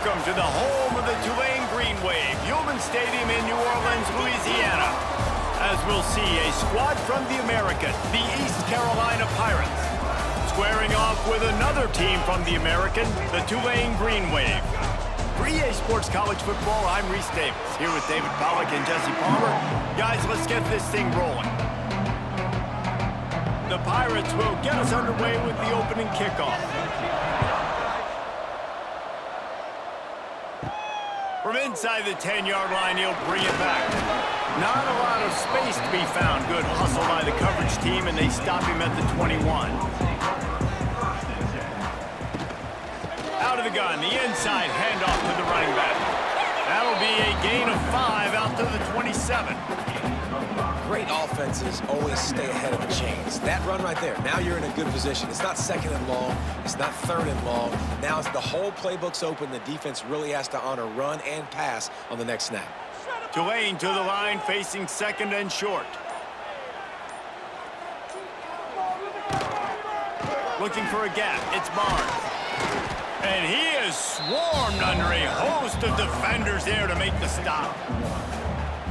Welcome to the home of the Tulane Green Wave, Human Stadium in New Orleans, Louisiana. As we'll see a squad from the American, the East Carolina Pirates, squaring off with another team from the American, the Tulane Green Wave. For EA Sports College Football, I'm Reese Davis, here with David Pollack and Jesse Palmer. Guys, let's get this thing rolling. The Pirates will get us underway with the opening kickoff. From inside the 10-yard line, he'll bring it back. Not a lot of space to be found. Good hustle by the coverage team, and they stop him at the 21. Out of the gun, the inside handoff to the running back. That'll be a gain of 5 out to the 27. Great offenses always stay ahead of the chains. That run right there, now you're in a good position. It's not second and long. It's not third and long. Now it's the whole playbook's open. The defense really has to honor run and pass on the next snap. Tulane to the line, facing second and short. Looking for a gap. It's Barnes. And he is swarmed under a host of defenders there to make the stop.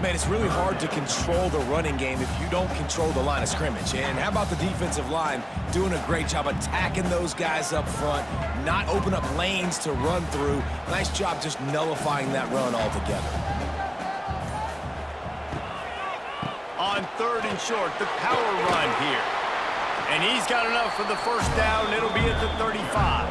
Man, it's really hard to control the running game if you don't control the line of scrimmage. And how about the defensive line doing a great job attacking those guys up front, not open up lanes to run through. Nice job just nullifying that run altogether. On third and short, the power run here. And he's got enough for the first down. It'll be at the 35.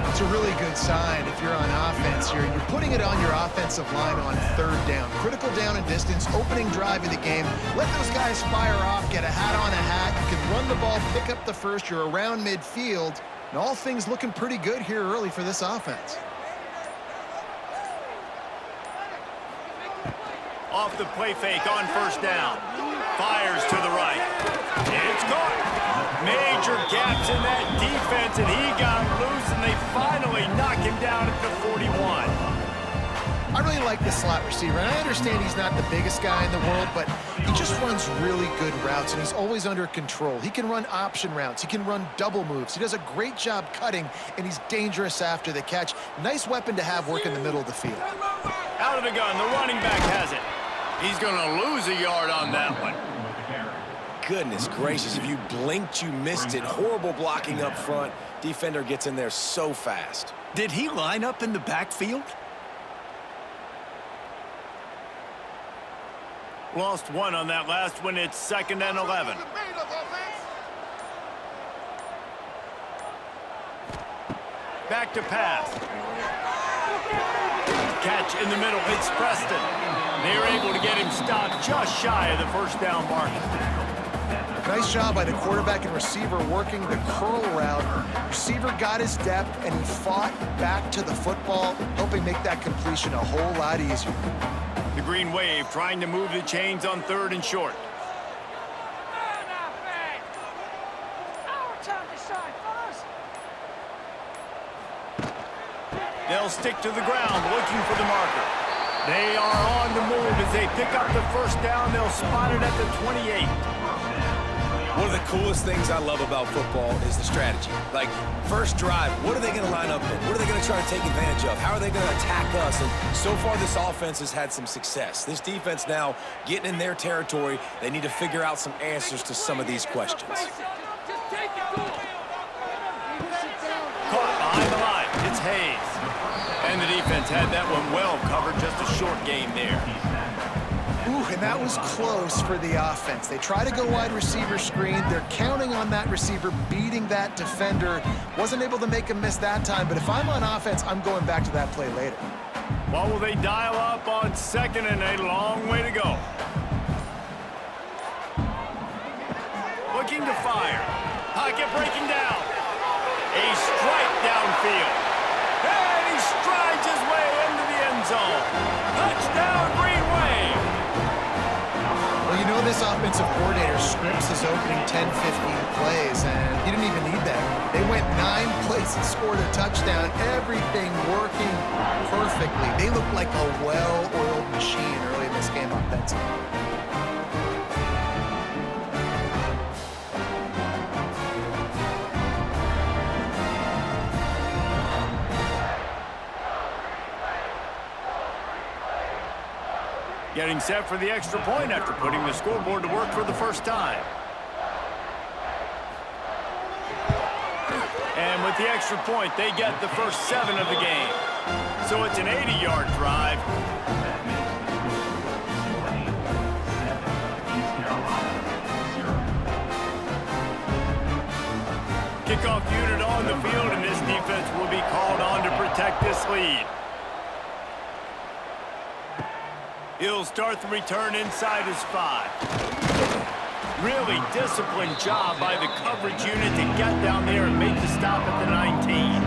It's a really good sign if you're on offense here. You're putting it on your offensive line on third down. Critical down and distance, opening drive of the game. Let those guys fire off, get a hat on a hat. You can run the ball, pick up the first. You're around midfield. And all things looking pretty good here early for this offense. Off the play fake on first down. Fires to the right. It's caught. Major gaps in that defense, and he got loose, and they finally knock him down at the 41. I really like the slot receiver, and I understand he's not the biggest guy in the world, but he just runs really good routes, and he's always under control. He can run option routes. He can run double moves. He does a great job cutting, and he's dangerous after the catch. Nice weapon to have work in the middle of the field. Out of the gun, the running back has it. He's going to lose a yard on that one. Goodness gracious, if you blinked, you missed it. Horrible blocking up front. Defender gets in there so fast. Did he line up in the backfield? Lost one on that last one. It's second and 11. Back to pass. Catch in the middle. It's Preston. They're able to get him stopped just shy of the first down marker. Nice job by the quarterback and receiver working the curl route. Receiver got his depth, and he fought back to the football, helping make that completion a whole lot easier. The Green Wave trying to move the chains on third and short. They'll stick to the ground, looking for the marker. They are on the move as they pick up the first down. They'll spot it at the 28. One of the coolest things I love about football is the strategy. Like, first drive, what are they going to line up in? What are they going to try to take advantage of? How are they going to attack us? And so far, this offense has had some success. This defense now getting in their territory. They need to figure out some answers to some of these questions. Caught behind the line. It's Hayes. And the defense had that one well covered. Just a short gain there. Ooh, and that was close for the offense. They try to go wide receiver screen. They're counting on that receiver beating that defender. Wasn't able to make him miss that time, but if I'm on offense, I'm going back to that play later. Well, will they dial up on second and a long way to go? Looking to fire. Pocket breaking down. A strike downfield. And he strides his way into the end zone. Touchdown, Green Wave. Well, you know this offensive coordinator scripts his opening 10, 15 plays, and he didn't even need that. They went 9 plays and scored a touchdown. Everything working perfectly. They look like a well-oiled machine early in this game offensively. Getting set for the extra point after putting the scoreboard to work for the first time. And with the extra point, they get the first 7 of the game. So it's an 80-yard drive. Kickoff unit on the field, and this defense will be called on to protect this lead. He'll start the return inside his 5. Really disciplined job by the coverage unit to get down there and make the stop at the 19.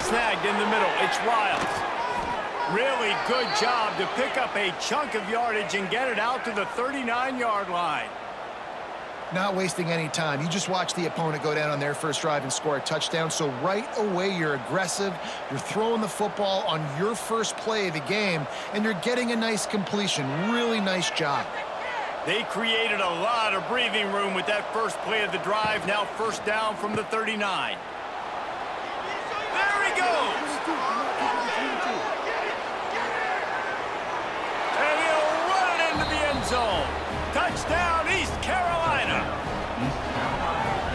Snagged in the middle, it's Riles. Really good job to pick up a chunk of yardage and get it out to the 39-yard line. Not wasting any time. You just watch the opponent go down on their first drive and score a touchdown. So right away, you're aggressive. You're throwing the football on your first play of the game, and you're getting a nice completion. Really nice job. They created a lot of breathing room with that first play of the drive. Now first down from the 39. There he goes. And he'll run it into the end zone. Touchdown, East Carolina.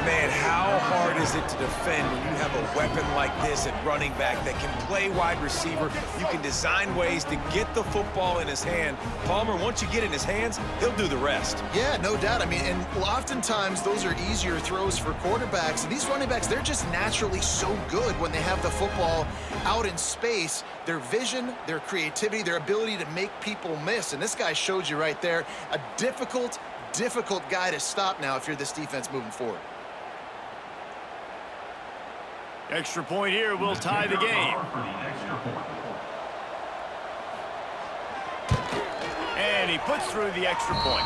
Man, how hard is it to defend when you have a weapon like this at running back that can play wide receiver? You can design ways to get the football in his hand. Palmer, once you get it in his hands, he'll do the rest. Yeah, no doubt. I mean, and oftentimes those are easier throws for quarterbacks. And these running backs, they're just naturally so good when they have the football out in space. Their vision, their creativity, their ability to make people miss. And this guy showed you right there, a difficult guy to stop now if you're this defense moving forward. Extra point here will tie the game. And he puts through the extra point.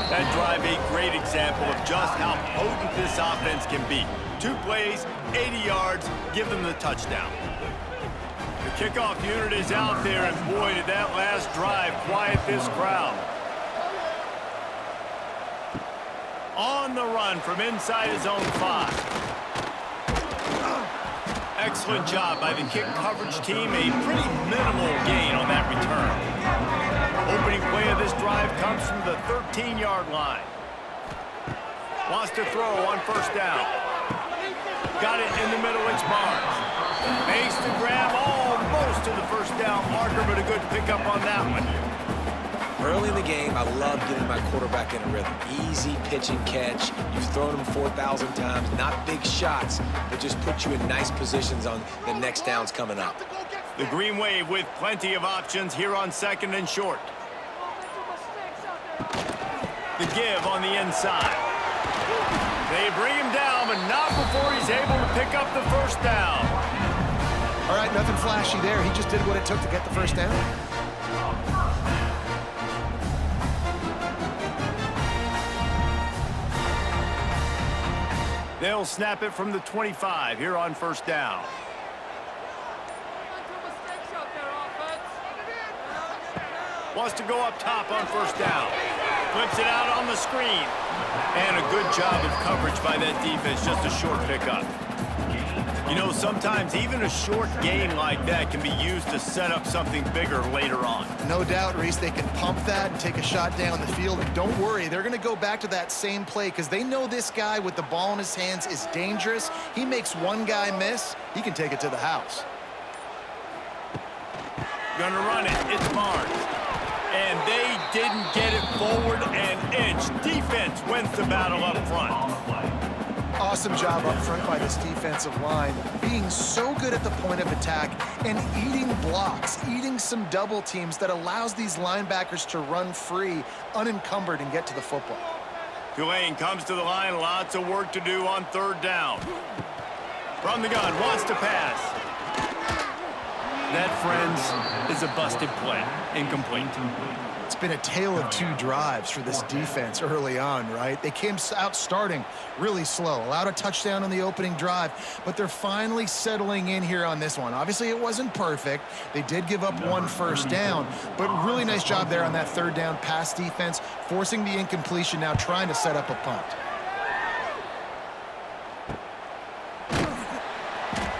That drive, a great example of just how potent this offense can be. 2 plays, 80 yards, give them the touchdown. The kickoff unit is out there, and boy, did that last drive quiet this crowd. On the run from inside his own 5. Excellent job by the kick coverage team. A pretty minimal gain on that return. Opening play of this drive comes from the 13-yard line. Wants to throw on first down. Got it in the middle, it's Barnes. Makes the grab almost to the first down marker, but a good pickup on that one. Early in the game, I love getting my quarterback in a rhythm. Easy pitch and catch. You've thrown him 4,000 times. Not big shots, but just put you in nice positions on the next downs coming up. The Green Wave with plenty of options here on 2nd and short. The give on the inside. They bring him down, but not before he's able to pick up the first down. All right, nothing flashy there. He just did what it took to get the first down. They'll snap it from the 25 here on first down. Wants to go up top on first down. Flips it out on the screen. And a good job of coverage by that defense, just a short pickup. You know, sometimes even a short gain like that can be used to set up something bigger later on. No doubt, Reese, they can pump that and take a shot down the field. And don't worry, they're going to go back to that same play because they know this guy with the ball in his hands is dangerous. He makes one guy miss, he can take it to the house. Gonna run it, it's Barnes. And they didn't get it forward an inch. Defense wins the battle up front. Awesome job up front by this defensive line, being so good at the point of attack and eating blocks, eating some double teams that allows these linebackers to run free, unencumbered, and get to the football. Tulane comes to the line, lots of work to do on third down. From the gun, wants to pass. That, friends, is a busted play, incomplete. It's been a tale of 2 drives for this defense early on, right? They came out starting really slow, allowed a touchdown on the opening drive, but they're finally settling in here on this one. Obviously, it wasn't perfect. They did give up 1 first down, but really nice job there on that third down pass defense, forcing the incompletion, now trying to set up a punt.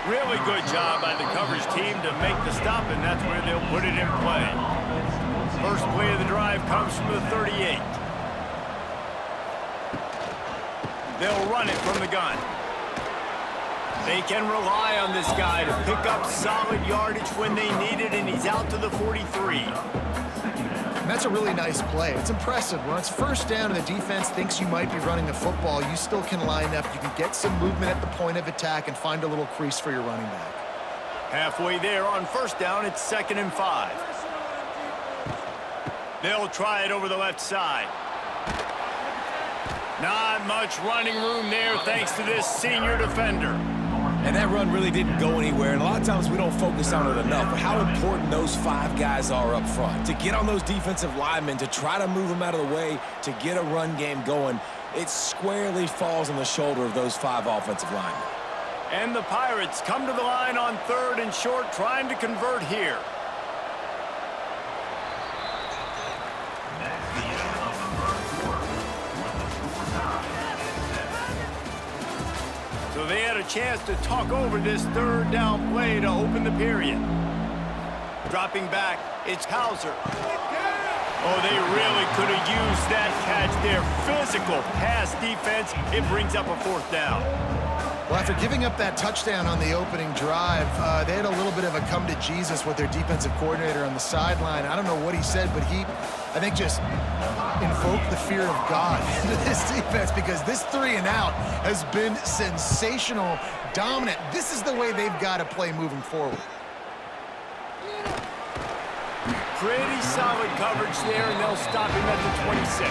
Really good job by the coverage team to make the stop, and that's where they'll put it in play. First play of the drive comes from the 38. They'll run it from the gun. They can rely on this guy to pick up solid yardage when they need it, and he's out to the 43. And that's a really nice play. It's impressive. When it's first down and the defense thinks you might be running the football, you still can line up. You can get some movement at the point of attack and find a little crease for your running back. Halfway there on first down, it's 2nd and 5. They'll try it over the left side. Not much running room there thanks to this senior defender. And that run really didn't go anywhere, and a lot of times we don't focus on it enough, but how important those 5 guys are up front. To get on those defensive linemen, to try to move them out of the way, to get a run game going, it squarely falls on the shoulder of those 5 offensive linemen. And the Pirates come to the line on 3rd and short, trying to convert here. So they had a chance to talk over this 3rd down play to open the period. Dropping back, it's Hauser. Oh, they really could have used that catch there. Physical pass defense. It brings up a 4th down. Well, after giving up that touchdown on the opening drive, they had a little bit of a come to Jesus with their defensive coordinator on the sideline. I don't know what he said, but he, I think, just invoked the fear of God into this defense, because this 3 and out has been sensational, dominant. This is the way they've got to play moving forward. Pretty solid coverage there, and they'll stop him at the 26.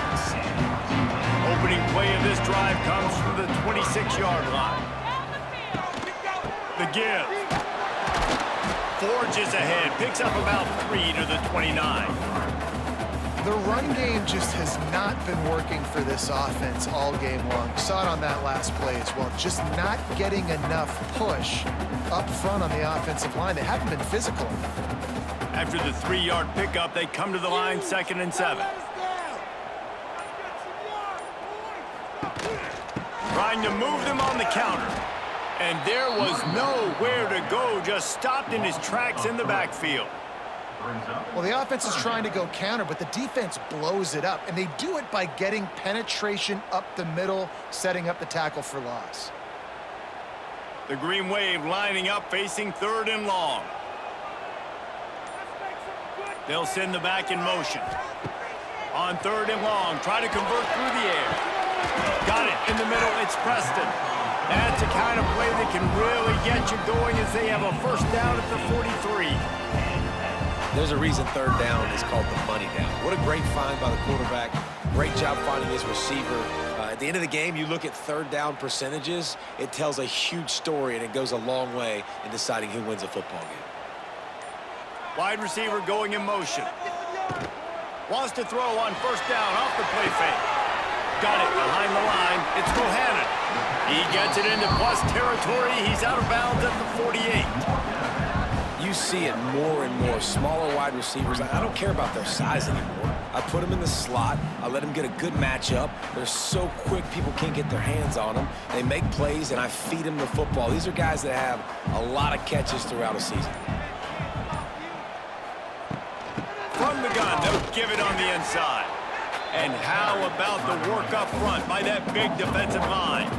Opening play of this drive comes from the 26-yard line. The give. Forges ahead, picks up about 3 to the 29. The run game just has not been working for this offense all game long. You saw it on that last play as well. Just not getting enough push up front on the offensive line. They haven't been physical enough. After the 3-yard pickup, they come to the line 2nd and 7. Trying to move them on the counter. And there was nowhere to go, just stopped in his tracks in the backfield. Well, the offense is trying to go counter, but the defense blows it up, and they do it by getting penetration up the middle, setting up the tackle for loss. The Green Wave lining up, facing 3rd and long. They'll send the back in motion. On 3rd and long, try to convert through the air. Got it in the middle, it's Preston. That's a kind of play that can really get you going as they have a 1st down at the 43. There's a reason 3rd down is called the money down. What a great find by the quarterback. Great job finding his receiver. At the end of the game, you look at 3rd down percentages, it tells a huge story, and it goes a long way in deciding who wins a football game. Wide receiver going in motion. Wants to throw on 1st down off the play fake. Got it behind the line. It's Bohannon. He gets it into plus territory. He's out of bounds at the 48. You see it more and more. Smaller wide receivers. I don't care about their size anymore. I put them in the slot. I let them get a good matchup. They're so quick, people can't get their hands on them. They make plays, and I feed them the football. These are guys that have a lot of catches throughout a season. From the gun, they'll give it on the inside. And how about the work up front by that big defensive line?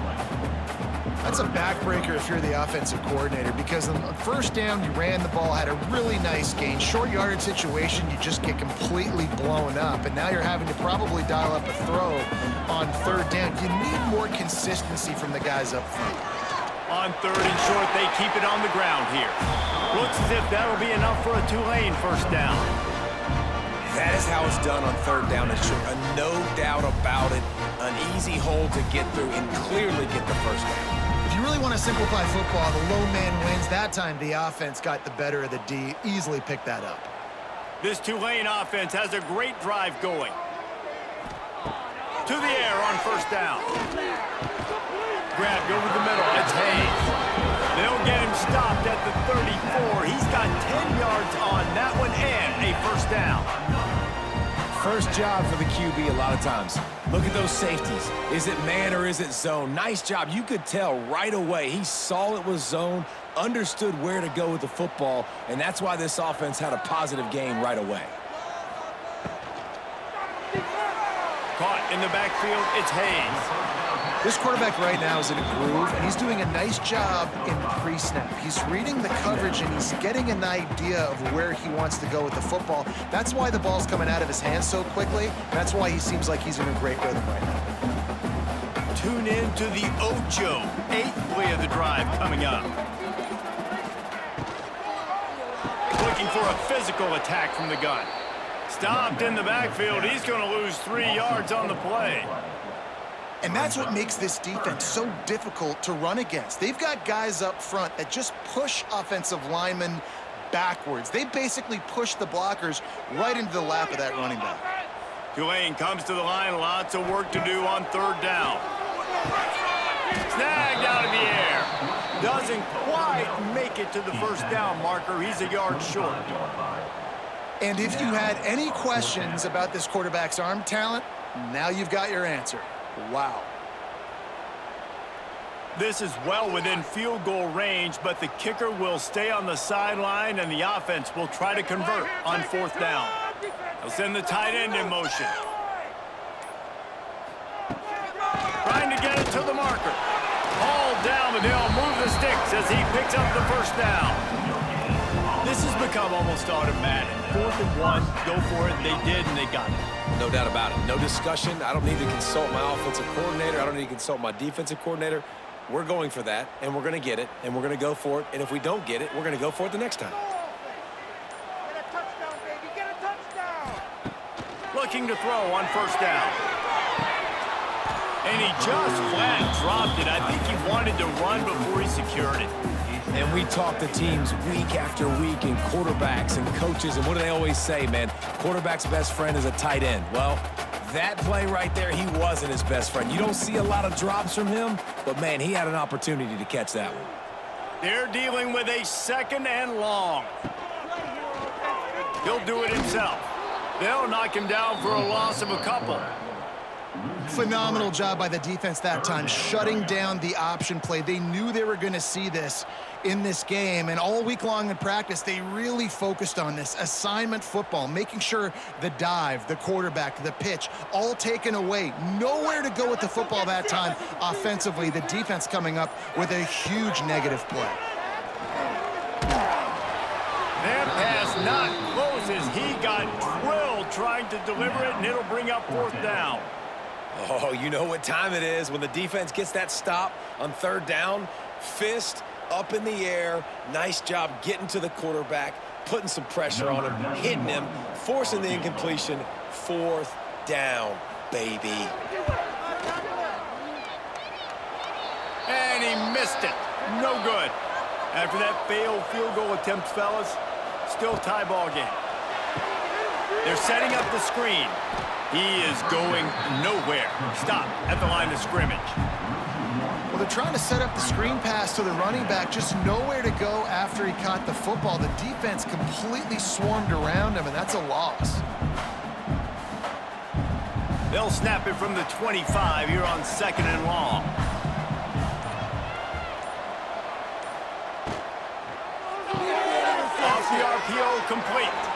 That's a backbreaker if you're the offensive coordinator, because on 1st down, you ran the ball, had a really nice gain. Short yardage situation, you just get completely blown up, and now you're having to probably dial up a throw on 3rd down. You need more consistency from the guys up front. On 3rd and short, they keep it on the ground here. Looks as if that'll be enough for a Tulane 1st down. That is how it's done on 3rd down and short. No doubt about it. An easy hole to get through and clearly get the 1st down. If you really want to simplify football, the low man wins. That time, the offense got the better of the D. Easily picked that up. This Tulane offense has a great drive going. To the air on 1st down. Grabbed over the middle. It's Hayes. They'll get him stopped at the 34. He's got 10 yards on that one and a 1st down. first job for the QB a lot of times. Look at those safeties. Is it man or is it zone? Nice job. You could tell right away. He saw it was zone, understood where to go with the football, and that's why this offense had a positive game right away. Caught in the backfield, it's Hayes. This quarterback right now is in a groove, and he's doing a nice job in pre-snap. He's reading the coverage, and he's getting an idea of where he wants to go with the football. That's why the ball's coming out of his hands so quickly. That's why he seems like he's in a great rhythm right now. Tune in to the Ocho, 8th play of the drive coming up. Looking for a physical attack from the gun. Stopped in the backfield. He's going to lose 3 yards on the play. And that's what makes this defense so difficult to run against. They've got guys up front that just push offensive linemen backwards. They basically push the blockers right into the lap of that running back. Tulane comes to the line. Lots of work to do on 3rd down. Snagged out of the air. Doesn't quite make it to the 1st down marker. He's a yard short. And if you had any questions about this quarterback's arm talent, now you've got your answer. Wow. This is well within field goal range, but the kicker will stay on the sideline, and the offense will try to convert on 4th down. They'll send the tight end in motion. Trying to get it to the marker. Hauled down, but they'll move the sticks as he picks up the 1st down. This has become almost automatic. 4th and 1, go for it. They did, and they got it. No doubt about it. No discussion. I don't need to consult my offensive coordinator. I don't need to consult my defensive coordinator. We're going for that, and we're going to get it, and we're going to go for it. And if we don't get it, we're going to go for it the next time. Get a touchdown, baby. Get a touchdown. Looking to throw on 1st down. And he just flat dropped it. I think he wanted to run before he secured it. And we talk to teams week after week, and quarterbacks and coaches, and what do they always say, man? Quarterback's best friend is a tight end. Well, that play right there, he wasn't his best friend. You don't see a lot of drops from him, but, man, he had an opportunity to catch that one. They're dealing with a 2nd and long. He'll do it himself. They'll knock him down for a loss of a couple. Phenomenal job by the defense that time, shutting down the option play. They knew they were going to see this in this game, and all week long in practice, they really focused on this assignment football, making sure the dive, the quarterback, the pitch, all taken away. Nowhere to go with the football that time offensively. The defense coming up with a huge negative play. That pass not close as he got drilled trying to deliver it, and it'll bring up 4th down. Oh, you know what time it is when the defense gets that stop on 3rd down. Fist up in the air. Nice job getting to the quarterback, putting some pressure on him, hitting him, forcing the incompletion. 4th down, baby. And he missed it. No good. After that failed field goal attempt, fellas, still tie ball game. They're setting up the screen. He is going nowhere. Stop at the line of scrimmage. Well, they're trying to set up the screen pass to the running back, just nowhere to go after he caught the football. The defense completely swarmed around him, and that's a loss. They'll snap it from the 25 here on 2nd and long. Off the RPO, complete.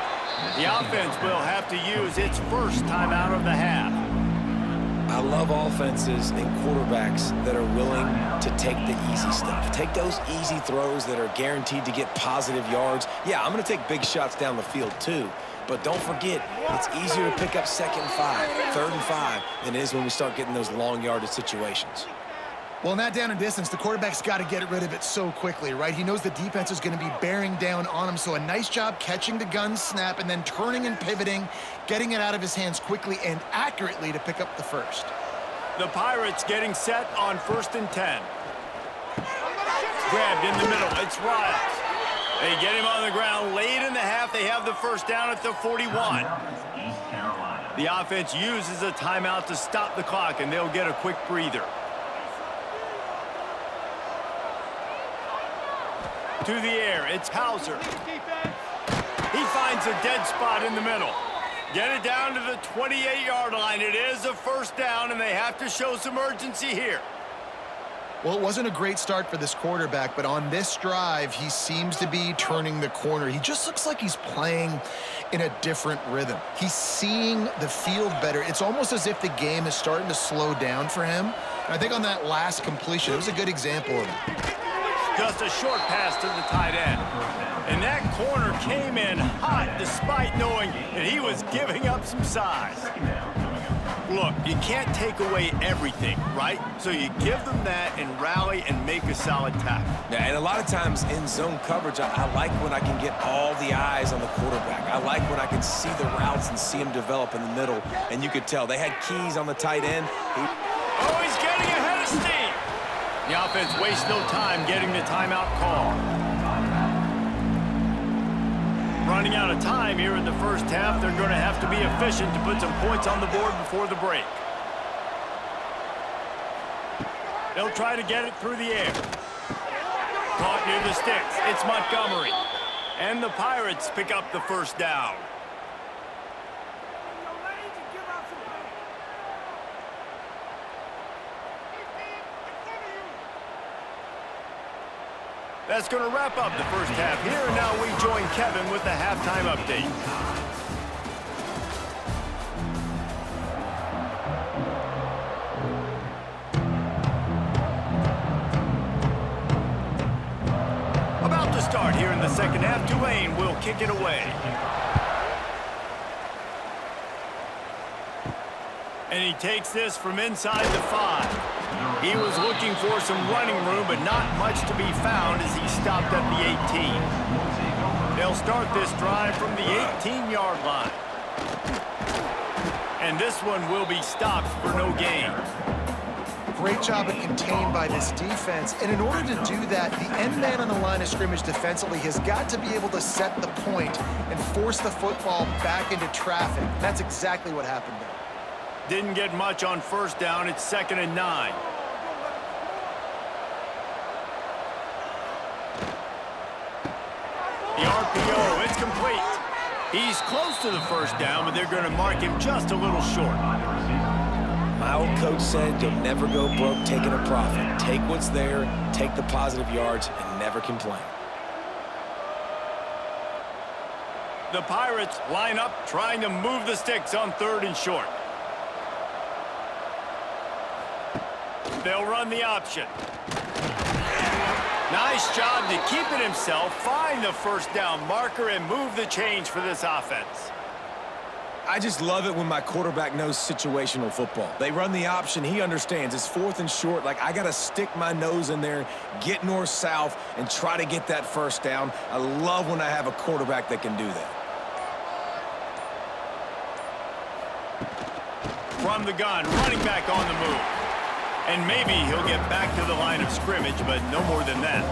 The offense will have to use its 1st time out of the half. I love offenses and quarterbacks that are willing to take the easy stuff. Take those easy throws that are guaranteed to get positive yards. Yeah, I'm going to take big shots down the field too. But don't forget, it's easier to pick up 2nd and 5, 3rd and 5 than it is when we start getting those long yardage situations. Well, in that down and distance, the quarterback's got to get rid of it so quickly, right? He knows the defense is going to be bearing down on him, so a nice job catching the gun snap and then turning and pivoting, getting it out of his hands quickly and accurately to pick up the 1st. The Pirates getting set on 1st and 10. Grabbed in the middle. It's Riles. They get him on the ground late in the half. They have the 1st down at the 41. The offense uses a timeout to stop the clock, and they'll get a quick breather. To the air, it's Hauser. He finds a dead spot in the middle. Get it down to the 28-yard line. It is a first down, and they have to show some urgency here. Well, it wasn't a great start for this quarterback, but on this drive, he seems to be turning the corner. He just looks like he's playing in a different rhythm. He's seeing the field better. It's almost as if the game is starting to slow down for him. And I think on that last completion, it was a good example of it. Just a short pass to the tight end. And that corner came in hot despite knowing that he was giving up some size. Look, you can't take away everything, right? So you give them that and rally and make a solid tackle. Yeah, and a lot of times in zone coverage, I like when I can get all the eyes on the quarterback. I like when I can see the routes and see him develop in the middle. And you could tell they had keys on the tight end. Oh, he's getting ahead of steam. The offense wastes no time getting the timeout call. Running out of time here in the first half. They're going to have to be efficient to put some points on the board before the break. They'll try to get it through the air. Caught near the sticks. It's Montgomery. And the Pirates pick up the first down. That's going to wrap up the first half here. And now we join Kevin with the halftime update. About to start here in the second half. Tulane will kick it away. And he takes this from inside the 5. He was looking for some running room, but not much to be found as he stopped at the 18. They'll start this drive from the 18-yard line. And this one will be stopped for no gain. Great job at contained by this defense. And in order to do that, the end man on the line of scrimmage defensively has got to be able to set the point and force the football back into traffic. That's exactly what happened there. Didn't get much on first down. It's 2nd and 9. The RPO, it's complete. He's close to the first down, but they're going to mark him just a little short. My old coach said you'll never go broke taking a profit. Take what's there, take the positive yards, and never complain. The Pirates line up, trying to move the sticks on 3rd and short. They'll run the option. Nice job to keep it himself, find the first down marker, and move the change for this offense. I just love it when my quarterback knows situational football. They run the option. He understands. It's 4th and short. Like, I got to stick my nose in there, get north-south, and try to get that first down. I love when I have a quarterback that can do that. From the gun, running back on the move. And maybe he'll get back to the line of scrimmage, but no more than that.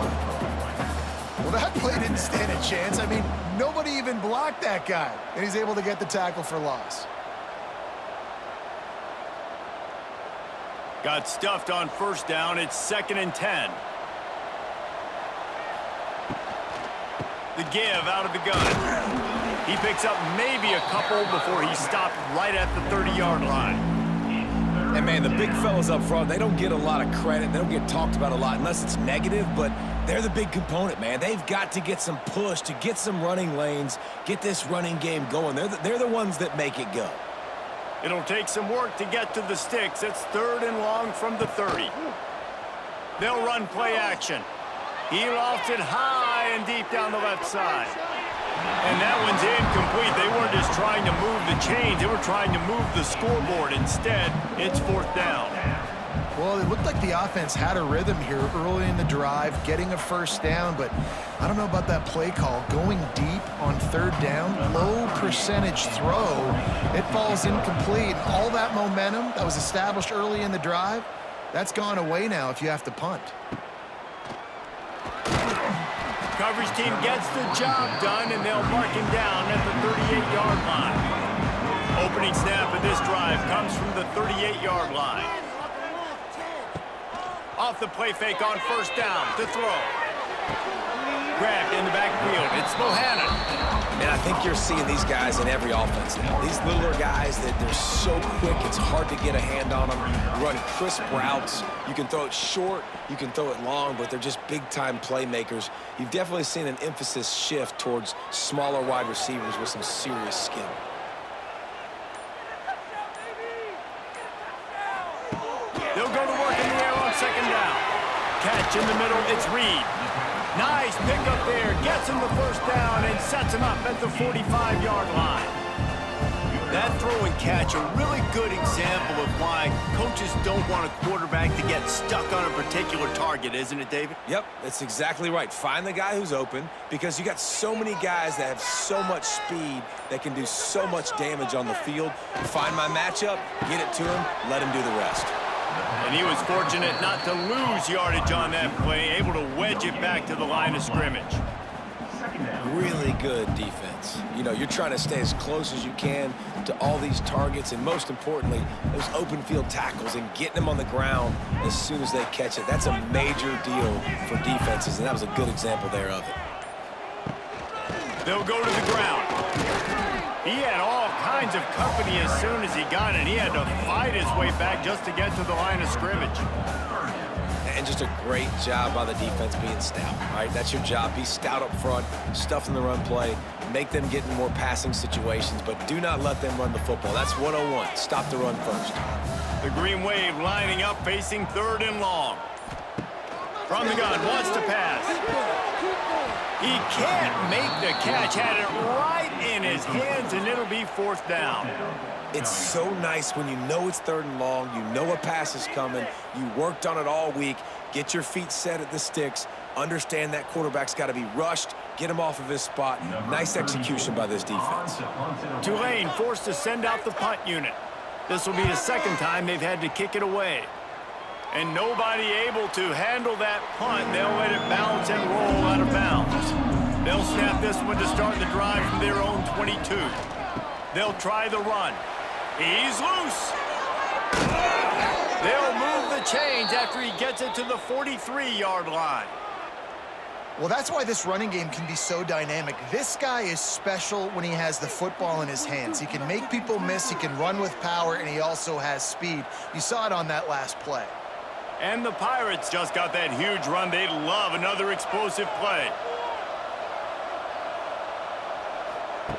Well, that play didn't stand a chance. I mean, nobody even blocked that guy, and he's able to get the tackle for loss. Got stuffed on first down. It's 2nd and 10. The give out of the gun. He picks up maybe a couple before he stopped right at the 30-yard line. And, man, the big fellas up front, they don't get a lot of credit. They don't get talked about a lot unless it's negative, but they're the big component, man. They've got to get some push, to get some running lanes, get this running game going. They're the ones that make it go. It'll take some work to get to the sticks. It's 3rd and long from the 30. They'll run play action. He lofts it high and deep down the left side. And that one's incomplete. They weren't just trying to move the chains. They were trying to move the scoreboard. Instead, it's 4th down. Well, it looked like the offense had a rhythm here early in the drive, getting a first down, but I don't know about that play call. Going deep on 3rd down, low percentage throw, it falls incomplete. All that momentum that was established early in the drive, that's gone away now if you have to punt. Coverage team gets the job done, and they'll mark him down at the 38-yard line. Opening snap of this drive comes from the 38-yard line. Off the play fake on first down to throw. Grabbed in the backfield. It's Bohannon. And I think you're seeing these guys in every offense now. These littler guys that they're so quick, it's hard to get a hand on them. You run crisp routes. You can throw it short, you can throw it long, but they're just big-time playmakers. You've definitely seen an emphasis shift towards smaller wide receivers with some serious skill. They'll go to work in the air on second down. Catch in the middle, it's Reed. Nice pickup there, gets him the first down and sets him up at the 45-yard line. That throw and catch, a really good example of why coaches don't want a quarterback to get stuck on a particular target, isn't it, David? Yep, that's exactly right. Find the guy who's open because you got so many guys that have so much speed that can do so much damage on the field. Find my matchup, get it to him, let him do the rest. And he was fortunate not to lose yardage on that play, able to wedge it back to the line of scrimmage. Really good defense. You know, you're trying to stay as close as you can to all these targets, and most importantly, those open field tackles and getting them on the ground as soon as they catch it. That's a major deal for defenses, and that was a good example there of it. They'll go to the ground. He had all kinds of company as soon as he got it. He had to fight his way back just to get to the line of scrimmage. And just a great job by the defense being stout, right? That's your job. Be stout up front, stuff in the run play, make them get in more passing situations, but do not let them run the football. That's 101. Stop the run first. The Green Wave lining up, facing third and long. From the gun, wants to pass. He can't make the catch, had it right in his hands, and it'll be fourth down. It's so nice when you know it's third and long, you know a pass is coming, you worked on it all week, get your feet set at the sticks, understand that quarterback's got to be rushed, get him off of his spot. Nice execution by this defense. Tulane forced to send out the punt unit. This will be the second time they've had to kick it away. And nobody able to handle that punt. They'll let it bounce and roll out of bounds. They'll snap this one to start the drive from their own 22. They'll try the run. He's loose. They'll move the chains after he gets it to the 43-yard line. Well, that's why this running game can be so dynamic. This guy is special when he has the football in his hands. He can make people miss, he can run with power, and he also has speed. You saw it on that last play. And the Pirates just got that huge run. They'd love another explosive play.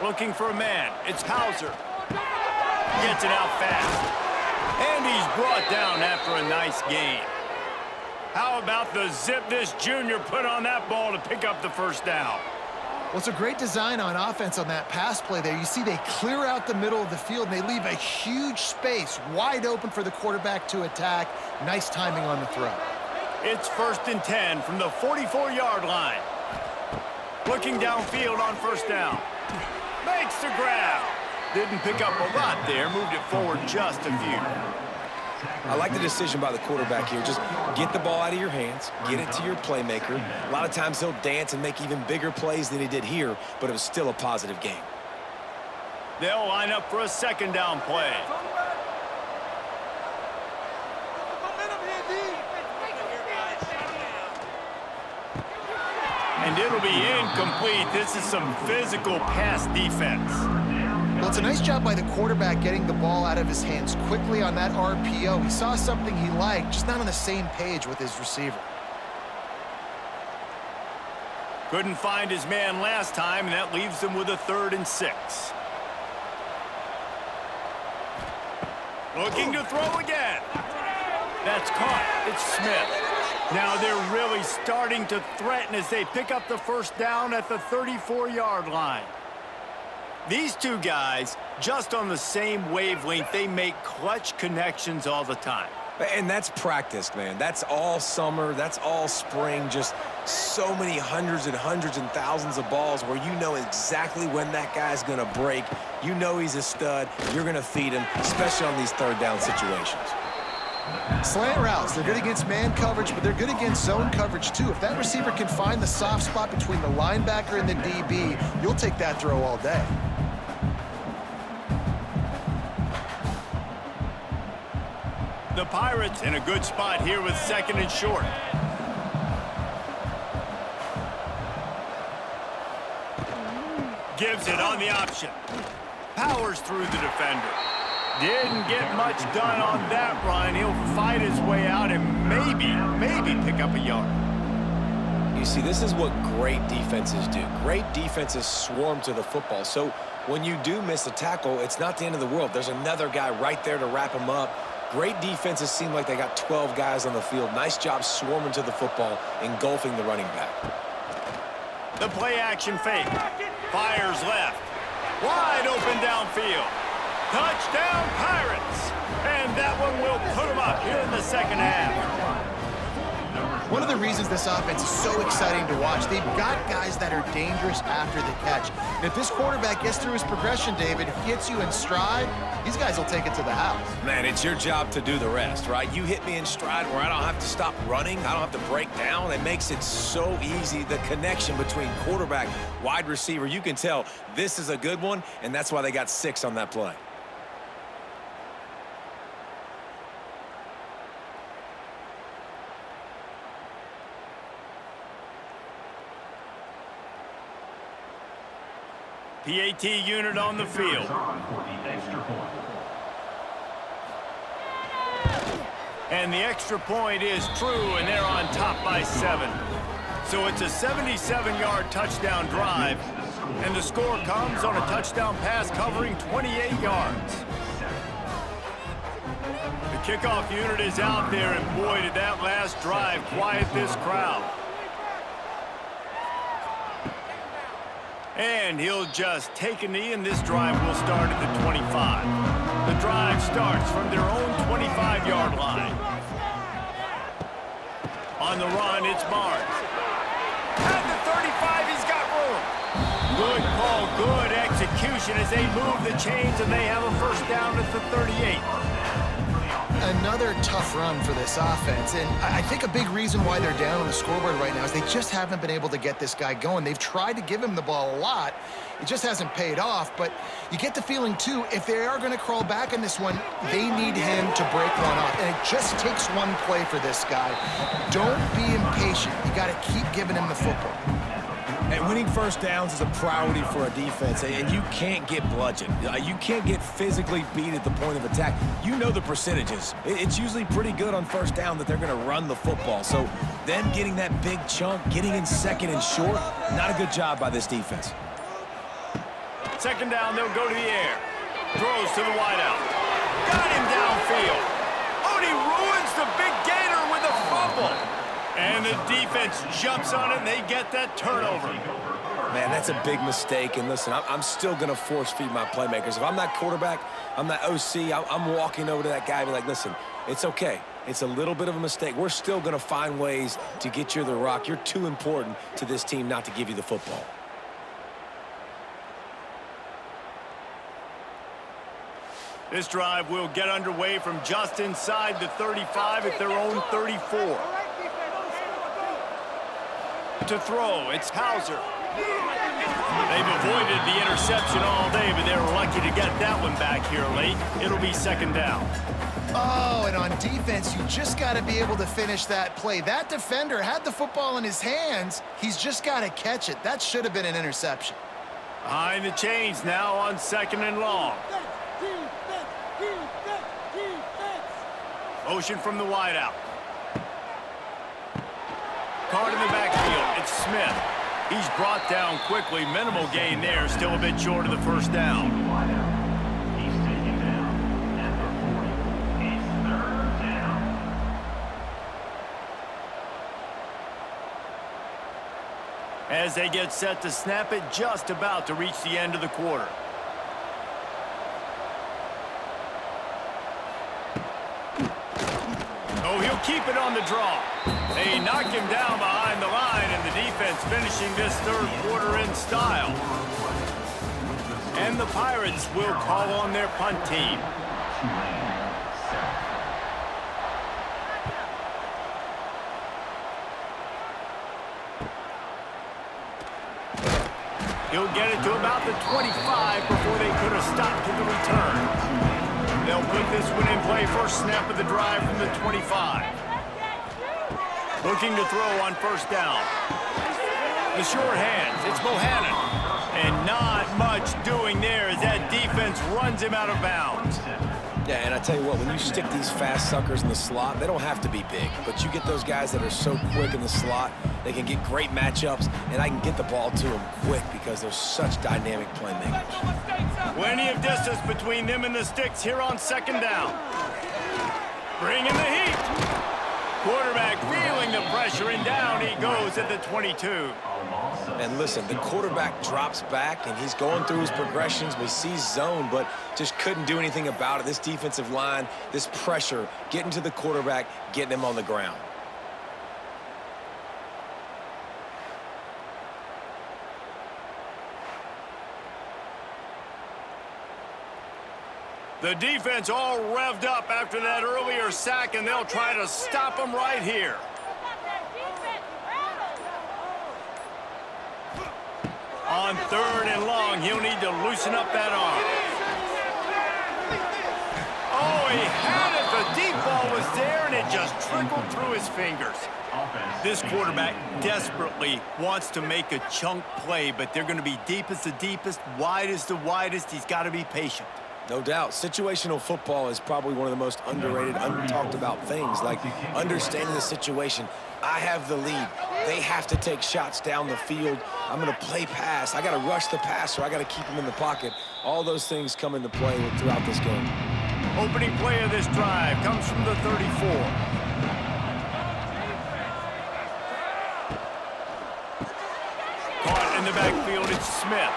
Looking for a man. It's Hauser. Gets it out fast. And he's brought down after a nice gain. How about the zip this junior put on that ball to pick up the first down? Well, it's a great design on offense on that pass play there. You see they clear out the middle of the field, and they leave a huge space wide open for the quarterback to attack. Nice timing on the throw. It's 1st and 10 from the 44-yard line. Looking downfield on first down. Makes the grab. Didn't pick up a lot there. Moved it forward just a few. I like the decision by the quarterback here. Just get the ball out of your hands, get it to your playmaker. A lot of times he'll dance and make even bigger plays than he did here, but it was still a positive game. They'll line up for a second down play. And it'll be incomplete. This is some physical pass defense. Well, it's a nice job by the quarterback getting the ball out of his hands quickly on that RPO. He saw something he liked, just not on the same page with his receiver. Couldn't find his man last time, and that leaves him with a 3rd and 6. Looking to throw again. That's caught. It's Smith. Now they're really starting to threaten as they pick up the first down at the 34-yard line. These two guys, just on the same wavelength, they make clutch connections all the time. And that's practice, man. That's all summer. That's all spring. Just so many hundreds and thousands of balls where you know exactly when that guy's going to break. You know he's a stud. You're going to feed him, especially on these third down situations. Slant routes, they're good against man coverage, but they're good against zone coverage too. If that receiver can find the soft spot between the linebacker and the DB, you'll take that throw all day. The Pirates in a good spot here with 2nd and short. Gives it on the option. Powers through the defender. Didn't get much done on that run. He'll fight his way out and maybe pick up a yard. You see, this is what great defenses do. Great defenses swarm to the football. So when you do miss a tackle, it's not the end of the world. There's another guy right there to wrap him up. Great defenses seem like they got 12 guys on the field. Nice job swarming to the football, engulfing the running back. The play action fake. Fires left. Wide open downfield. Touchdown, Pirates! And that one will put them up here in the second half. One of the reasons this offense is so exciting to watch, they've got guys that are dangerous after the catch. And if this quarterback gets through his progression, David, hits you in stride, these guys will take it to the house. Man, it's your job to do the rest, right? You hit me in stride where I don't have to stop running. I don't have to break down. It makes it so easy. The connection between quarterback, wide receiver, you can tell this is a good one, and that's why they got 6 on that play. PAT unit on the field. And the extra point is true, and they're on top by 7. So it's a 77-yard touchdown drive, and the score comes on a touchdown pass covering 28 yards. The kickoff unit is out there, and boy, did that last drive quiet this crowd. And he'll just take a knee, and this drive will start at the 25. The drive starts from their own 25-yard line. On the run, it's Barnes. At the 35, he's got room. Good call, good execution as they move the chains, and they have a first down at the 38. Another tough run for this offense, and I think a big reason why they're down on the scoreboard right now is they just haven't been able to get this guy going. They've tried to give him the ball a lot. It just hasn't paid off, but you get the feeling, too, if they are going to crawl back in this one, they need him to break one off, and it just takes one play for this guy. Don't be impatient. You got to keep giving him the football. And winning first downs is a priority for a defense, and you can't get bludgeoned. You can't get physically beat at the point of attack. You know the percentages. It's usually pretty good on first down that they're going to run the football. So them getting that big chunk, getting in second and short, not a good job by this defense. Second down, they'll go to the air. Throws to the wideout. Got him downfield. Oh, and he ruins the big gator with a fumble. And the defense jumps on it, and they get that turnover. Man, that's a big mistake. And listen, I'm still going to force feed my playmakers. If I'm that quarterback, I'm that OC, I'm walking over to that guy and be like, listen, it's okay. It's a little bit of a mistake. We're still going to find ways to get you the rock. You're too important to this team not to give you the football. This drive will get underway from just inside the 35 at their own 34. To throw, it's Hauser. They've avoided the interception all day, but they're lucky to get that one back here late. It'll be second down. Oh, and on defense, you just got to be able to finish that play. That defender had the football in his hands. He's just got to catch it. That should have been an interception. Behind the chains now on second and long. Motion from the wideout. Caught in the backfield. It's Smith. He's brought down quickly. Minimal gain there. Still a bit short of the first down. He's taken down at the 40. It's third down. As they get set to snap it, just about to reach the end of the quarter. Oh, he'll keep it on the draw. They knock him down behind the line, and the defense finishing this third quarter in style. And the Pirates will call on their punt team. He'll get it to about the 25 before they could have stopped to the return. They'll put this one in play first snap of the drive from the 25. Looking to throw on first down. The short hands, it's Bohannon. And not much doing there as that defense runs him out of bounds. Yeah, and I tell you what, when you stick these fast suckers in the slot, they don't have to be big. But you get those guys that are so quick in the slot, they can get great matchups, and I can get the ball to them quick because they're such dynamic playmakers. Plenty of distance between them and the sticks here on second down. Bringing the heat. Quarterback feeling the pressure, and down he goes at the 22. And listen, the quarterback drops back, and he's going through his progressions. We see zone, but just couldn't do anything about it. This defensive line, this pressure, getting to the quarterback, getting him on the ground. The defense all revved up after that earlier sack, and they'll try to stop him right here. On third and long, he'll need to loosen up that arm. Oh, he had it. The deep ball was there, and it just trickled through his fingers. This quarterback desperately wants to make a chunk play, but they're going to be deep as the deepest, wide as the widest. He's got to be patient. No doubt. Situational football is probably one of the most underrated, untalked about things, like understanding the situation. I have the lead. They have to take shots down the field. I'm going to play pass. I got to rush the passer. I got to keep him in the pocket. All those things come into play throughout this game. Opening play of this drive comes from the 34. Caught in the backfield, it's Smith.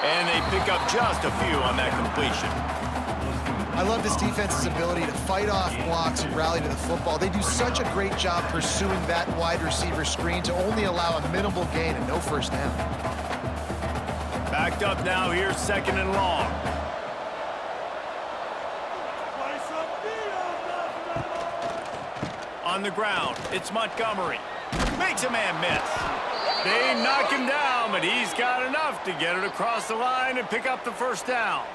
And they pick up just a few on that completion. I love this defense's ability to fight off blocks and rally to the football. They do such a great job pursuing that wide receiver screen to only allow a minimal gain and no first down. Backed up now, here's second and long. On the ground, it's Montgomery. Makes a man miss. They knock him down, but he's got enough to get it across the line and pick up the first down.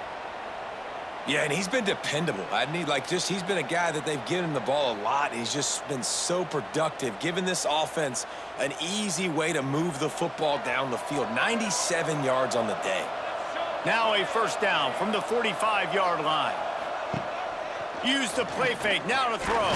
Yeah, and he's been dependable. He's been a guy that they've given him the ball a lot. He's just been so productive, giving this offense an easy way to move the football down the field. 97 yards on the day. Now a first down from the 45-yard line. Use the play fake, now to throw.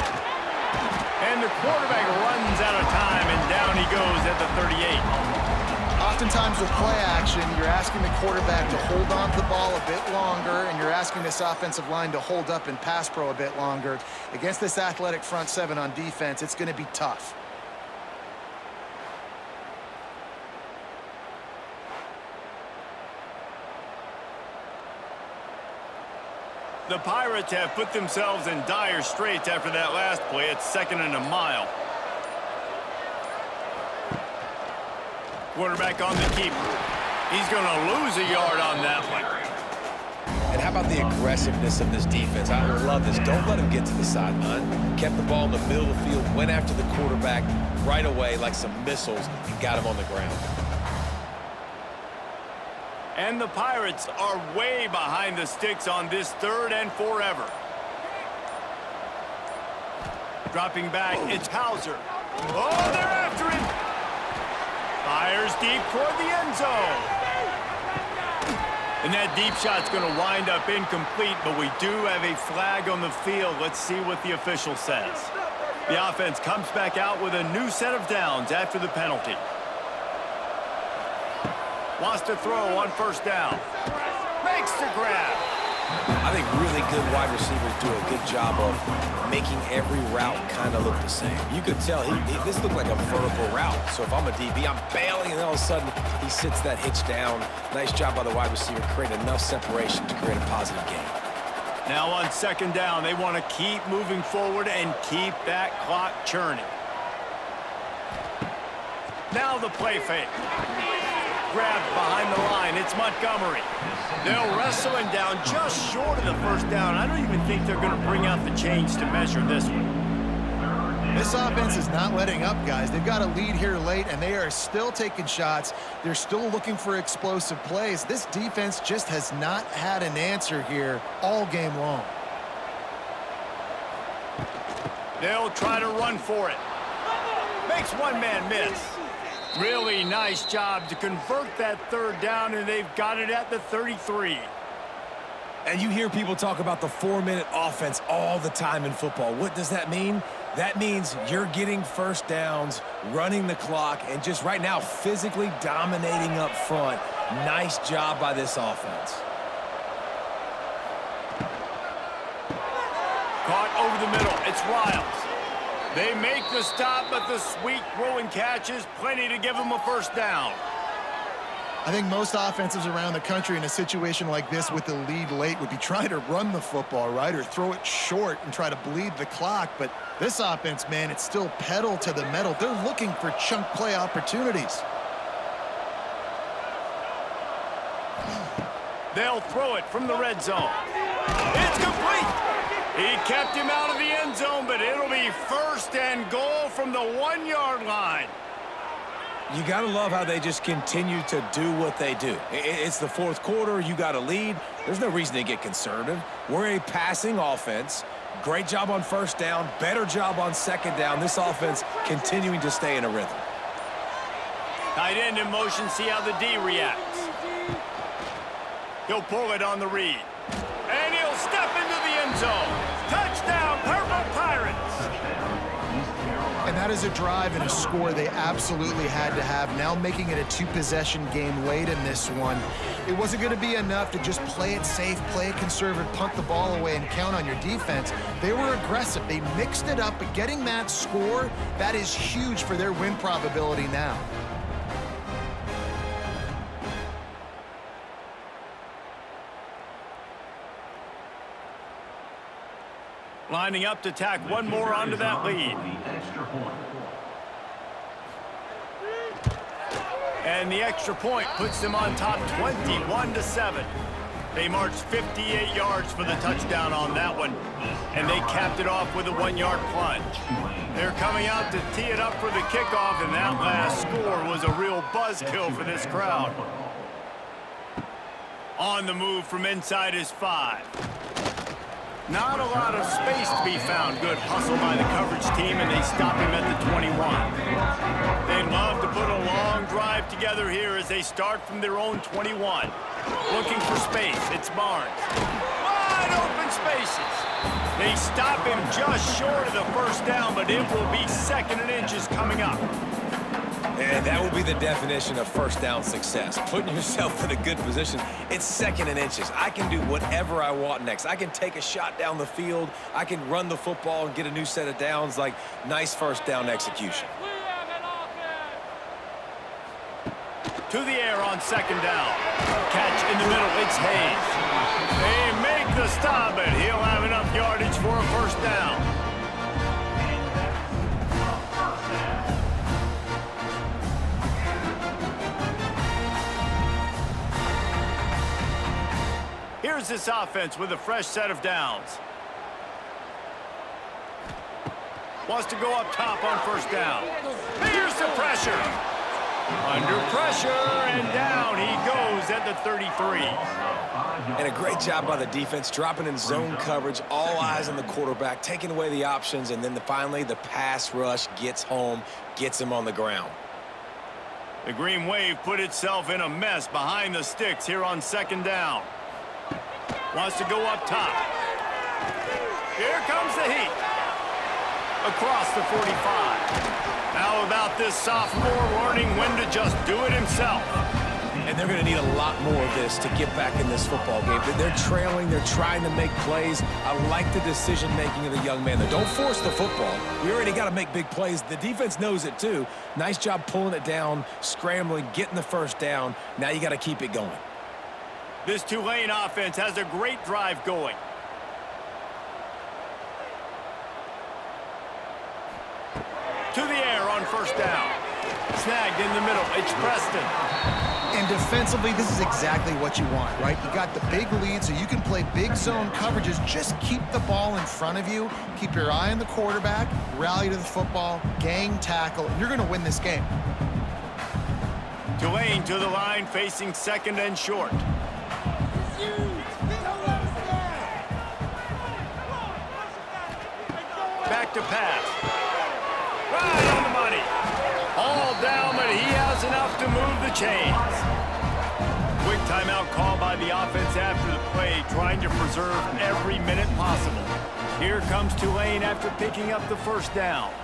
And the quarterback runs out of time, and down he goes at the 38. Oftentimes with play action, you're asking the quarterback to hold on to the ball a bit longer, and you're asking this offensive line to hold up in pass pro a bit longer. Against this athletic front seven on defense, it's going to be tough. The Pirates have put themselves in dire straits after that last play. It's second and a mile. Quarterback on the keeper. He's going to lose a yard on that one. And how about the aggressiveness of this defense? I love this. Don't let him get to the sideline. Kept the ball in the middle of the field, went after the quarterback right away like some missiles, and got him on the ground. And the Pirates are way behind the sticks on this third and forever. Dropping back, it's Hauser. Oh, they're after him. Fires deep toward the end zone. And that deep shot's going to wind up incomplete, but we do have a flag on the field. Let's see what the official says. The offense comes back out with a new set of downs after the penalty. Wants to throw on first down. Makes the grab. I think really good wide receivers do a good job of making every route kind of look the same. You could tell this looked like a vertical route. So if I'm a DB, I'm bailing, and all of a sudden he sits that hitch down. Nice job by the wide receiver, creating enough separation to create a positive gain. Now on second down, they want to keep moving forward and keep that clock churning. Now the play fake. Grabbed behind the line, it's Montgomery. They'll wrestle him down just short of the first down. I don't even think they're going to bring out the chains to measure this one. This offense is not letting up, guys. They've got a lead here late, and they are still taking shots. They're still looking for explosive plays. This defense just has not had an answer here all game long. They'll try to run for it. Makes one man miss. Really nice job to convert that third down, and they've got it at the 33. And you hear people talk about the 4-minute offense all the time in football. What does that mean? That means you're getting first downs, running the clock, and just right now physically dominating up front. Nice job by this offense. Caught over the middle. It's Riles. They make the stop, but the sweet throwing catch is plenty to give them a first down. I think most offensives around the country in a situation like this with the lead late would be trying to run the football, right, or throw it short and try to bleed the clock. But this offense, man, it's still pedal to the metal. They're looking for chunk play opportunities. They'll throw it from the red zone. It's complete. He kept him out of the end zone, but it'll be first and goal from the 1-yard line. You got to love how they just continue to do what they do. It's the fourth quarter. You got a lead. There's no reason to get conservative. We're a passing offense. Great job on first down. Better job on second down. This offense continuing to stay in a rhythm. Tight end in motion. See how the D reacts. He'll pull it on the read. And he'll step into the end zone. Touchdown, Purple Pirates. And that is a drive and a score they absolutely had to have. Now making it a 2-possession game late in this one. It wasn't going to be enough to just play it safe, play it conservative, punt the ball away, and count on your defense. They were aggressive. They mixed it up, but getting that score, that is huge for their win probability now. Lining up to tack one more onto that lead. And the extra point puts them on top 21-7. They marched 58 yards for the touchdown on that one, and they capped it off with a 1-yard plunge. They're coming out to tee it up for the kickoff, and that last score was a real buzzkill for this crowd. On the move from inside his 5. Not a lot of space to be found. Good hustle by the coverage team, and they stop him at the 21. They'd love to put a long drive together here as they start from their own 21. Looking for space. It's Barnes. Wide open spaces. They stop him just short of the first down, but it will be 2nd and inches coming up. And that will be the definition of first down success. Putting yourself in a good position. It's 2nd and inches. I can do whatever I want next. I can take a shot down the field. I can run the football and get a new set of downs. Like, nice first down execution. To the air on 2nd down. Catch in the middle. It's Hayes. They make the stop, but he'll have enough yardage for a first down. Here's this offense with a fresh set of downs. Wants to go up top on first down. Here's the pressure. Under pressure, and down he goes at the 33. And a great job by the defense, dropping in zone coverage, all eyes on the quarterback, taking away the options, and then finally the pass rush gets home, gets him on the ground. The Green Wave put itself in a mess behind the sticks here on 2nd down. Wants to go up top. Here comes the heat. Across the 45. How about this sophomore learning when to just do it himself? And they're going to need a lot more of this to get back in this football game. They're trailing. They're trying to make plays. I like the decision-making of the young man. Don't force the football. We already got to make big plays. The defense knows it, too. Nice job pulling it down, scrambling, getting the first down. Now you got to keep it going. This Tulane offense has a great drive going. To the air on first down. Snagged in the middle. It's Preston. And defensively, this is exactly what you want, right? You got the big lead, so you can play big zone coverages. Just keep the ball in front of you. Keep your eye on the quarterback. Rally to the football. Gang tackle. And you're going to win this game. Tulane to the line, facing 2nd and short. Back to pass. Right on the money. All down, but he has Just enough to move the chains. Quick timeout call by the offense after the play, trying to preserve every minute possible. Here comes Tulane after picking up the first down.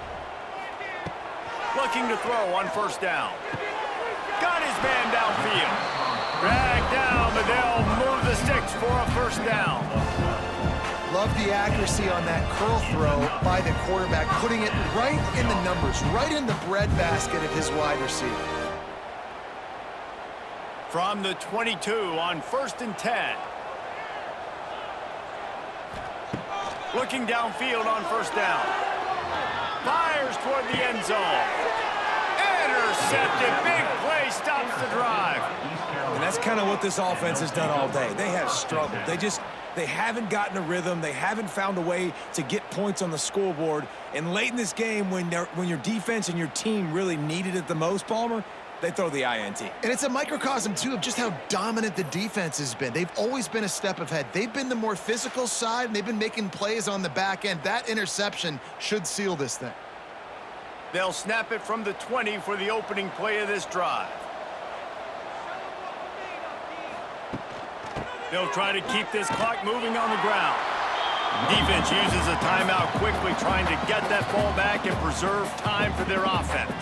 Looking to throw on first down. Got his man downfield. Dragged down, but they'll move the sticks for a first down. Love the accuracy on that curl throw by the quarterback, putting it right in the numbers, right in the breadbasket of his wide receiver. From the 22 on 1st and 10. Looking downfield on first down. Fires toward the end zone. Intercepted. Big play stops the drive. And that's kind of what this offense has done all day. They have struggled. They haven't gotten a rhythm. They haven't found a way to get points on the scoreboard. And late in this game, when your defense and your team really needed it the most, Palmer, they throw the INT. And it's a microcosm, too, of just how dominant the defense has been. They've always been a step ahead. They've been the more physical side, and they've been making plays on the back end. That interception should seal this thing. They'll snap it from the 20 for the opening play of this drive. They'll try to keep this clock moving on the ground. Defense uses a timeout quickly, trying to get that ball back and preserve time for their offense.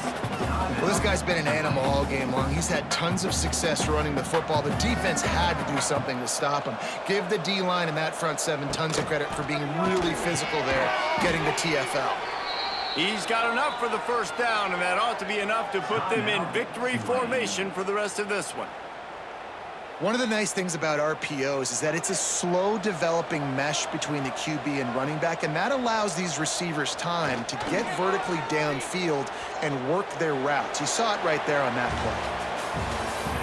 Well, this guy's been an animal all game long. He's had tons of success running the football. The defense had to do something to stop him. Give the D-line and that front seven tons of credit for being really physical there, getting the TFL. He's got enough for the first down, and that ought to be enough to put them in victory formation for the rest of this one. One of the nice things about RPOs is that it's a slow developing mesh between the QB and running back, and that allows these receivers time to get vertically downfield and work their routes. You saw it right there on that play.